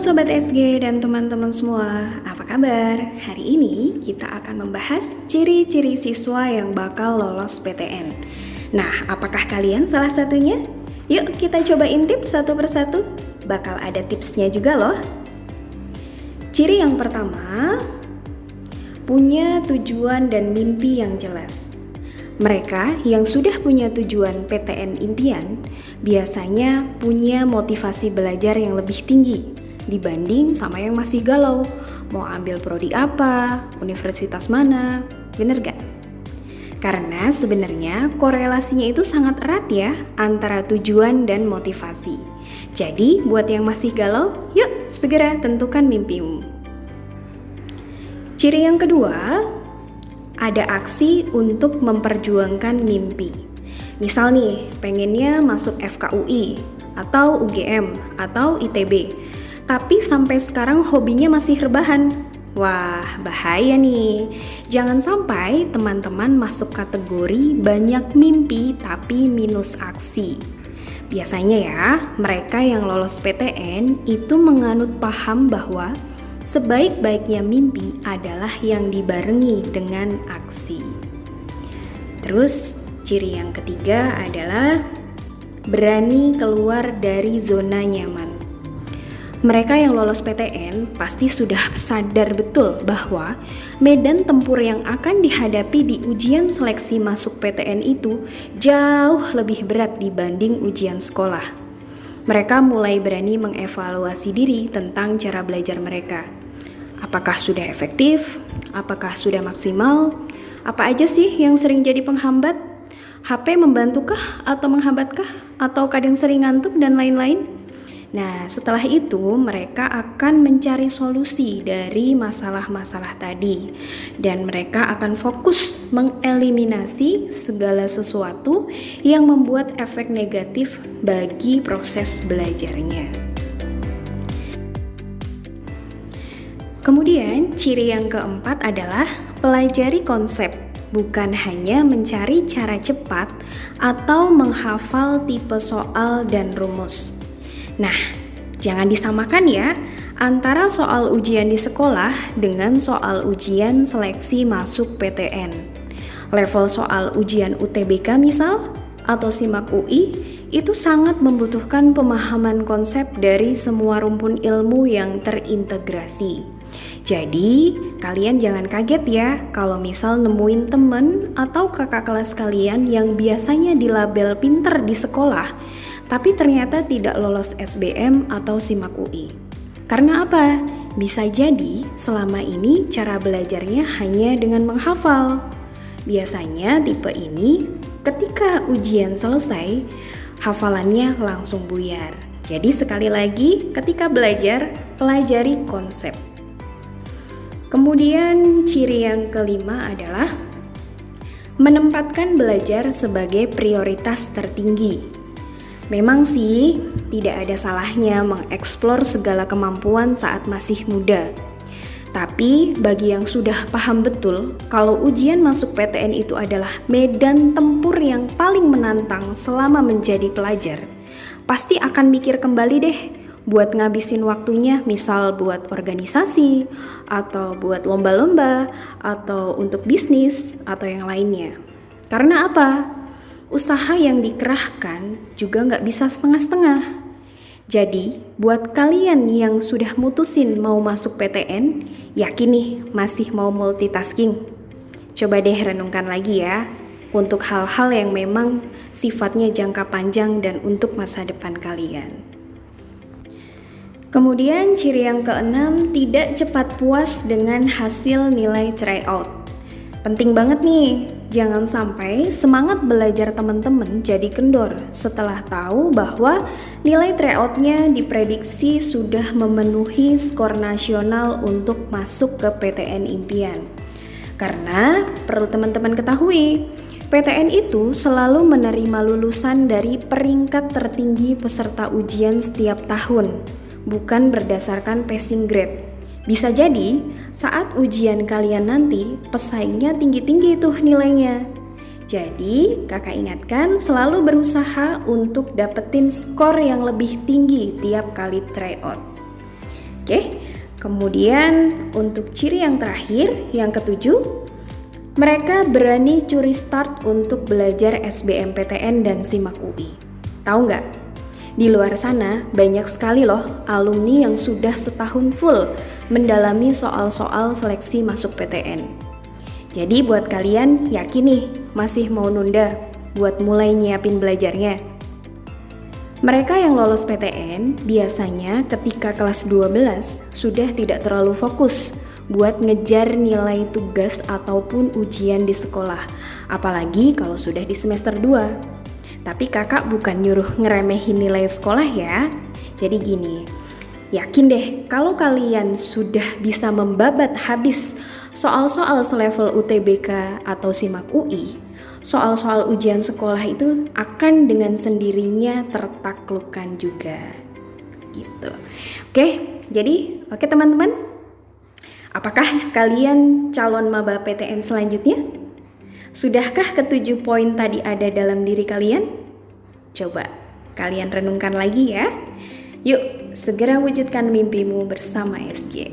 Sobat SG dan teman-teman semua, apa kabar? Hari ini kita akan membahas ciri-ciri siswa yang bakal lolos PTN. Nah, apakah kalian salah satunya? Yuk kita coba intip satu persatu, bakal ada tipsnya juga loh. Ciri yang pertama, punya tujuan dan mimpi yang jelas. Mereka yang sudah punya tujuan PTN impian biasanya punya motivasi belajar yang lebih tinggi dibanding sama yang masih galau, mau ambil prodi apa, universitas mana, bener gak? Karena sebenarnya korelasinya itu sangat erat ya antara tujuan dan motivasi. Jadi buat yang masih galau, yuk segera tentukan mimpimu. Ciri yang kedua, ada aksi untuk memperjuangkan mimpi. Misal nih, pengennya masuk FKUI atau UGM atau ITB, tapi sampai sekarang hobinya masih rebahan. Wah, bahaya nih. Jangan sampai teman-teman masuk kategori banyak mimpi tapi minus aksi. Biasanya ya, mereka yang lolos PTN itu menganut paham bahwa sebaik-baiknya mimpi adalah yang dibarengi dengan aksi. Terus, ciri yang ketiga adalah berani keluar dari zona nyaman. Mereka yang lolos PTN pasti sudah sadar betul bahwa medan tempur yang akan dihadapi di ujian seleksi masuk PTN itu jauh lebih berat dibanding ujian sekolah. Mereka mulai berani mengevaluasi diri tentang cara belajar mereka. Apakah sudah efektif? Apakah sudah maksimal? Apa aja sih yang sering jadi penghambat? HP membantukah atau menghambatkah? Atau kadang sering ngantuk dan lain-lain? Nah, setelah itu mereka akan mencari solusi dari masalah-masalah tadi dan mereka akan fokus mengeliminasi segala sesuatu yang membuat efek negatif bagi proses belajarnya. Kemudian, ciri yang keempat adalah pelajari konsep, bukan hanya mencari cara cepat atau menghafal tipe soal dan rumus. Nah, jangan disamakan ya antara soal ujian di sekolah dengan soal ujian seleksi masuk PTN. Level soal ujian UTBK misal atau SIMAK UI itu sangat membutuhkan pemahaman konsep dari semua rumpun ilmu yang terintegrasi. Jadi, kalian jangan kaget ya kalau misal nemuin temen atau kakak kelas kalian yang biasanya dilabel pinter di sekolah, tapi ternyata tidak lolos SBM atau SIMAK UI. Karena apa? Bisa jadi selama ini cara belajarnya hanya dengan menghafal. Biasanya tipe ini ketika ujian selesai, hafalannya langsung buyar. Jadi sekali lagi, ketika belajar, pelajari konsep. Kemudian ciri yang kelima adalah menempatkan belajar sebagai prioritas tertinggi. Memang sih tidak ada salahnya mengeksplor segala kemampuan saat masih muda. Tapi bagi yang sudah paham betul kalau ujian masuk PTN itu adalah medan tempur yang paling menantang selama menjadi pelajar, pasti akan mikir kembali deh buat ngabisin waktunya misal buat organisasi, atau buat lomba-lomba, atau untuk bisnis, atau yang lainnya. Karena apa? Usaha yang dikerahkan juga nggak bisa setengah-setengah. Jadi, buat kalian yang sudah mutusin mau masuk PTN, yakin nih masih mau multitasking? Coba deh renungkan lagi ya, untuk hal-hal yang memang sifatnya jangka panjang dan untuk masa depan kalian. Kemudian ciri yang keenam, tidak cepat puas dengan hasil nilai tryout. Penting banget nih, jangan sampai semangat belajar teman-teman jadi kendor setelah tahu bahwa nilai tryoutnya diprediksi sudah memenuhi skor nasional untuk masuk ke PTN impian. Karena perlu teman-teman ketahui, PTN itu selalu menerima lulusan dari peringkat tertinggi peserta ujian setiap tahun, bukan berdasarkan passing grade. Bisa jadi saat ujian kalian nanti pesaingnya tinggi-tinggi tuh nilainya. Jadi kakak ingatkan selalu berusaha untuk dapetin skor yang lebih tinggi tiap kali tryout. Oke, kemudian untuk ciri yang terakhir, yang ketujuh, mereka berani curi start untuk belajar SBMPTN dan SIMAK UI. Tahu nggak? Di luar sana banyak sekali loh alumni yang sudah setahun full mendalami soal-soal seleksi masuk PTN. Jadi buat kalian yakin nih masih mau nunda buat mulai nyiapin belajarnya? Mereka yang lolos PTN biasanya ketika kelas 12 sudah tidak terlalu fokus buat ngejar nilai tugas ataupun ujian di sekolah, apalagi kalau sudah di semester 2. Tapi kakak bukan nyuruh ngeremehin nilai sekolah ya. Jadi gini, yakin deh kalau kalian sudah bisa membabat habis soal-soal selevel UTBK atau SIMAK UI, soal-soal ujian sekolah itu akan dengan sendirinya tertaklukkan juga. Gitu. Oke teman-teman. Apakah kalian calon maba PTN selanjutnya? Sudahkah ketujuh poin tadi ada dalam diri kalian? Coba kalian renungkan lagi ya. Yuk, segera wujudkan mimpimu bersama SG.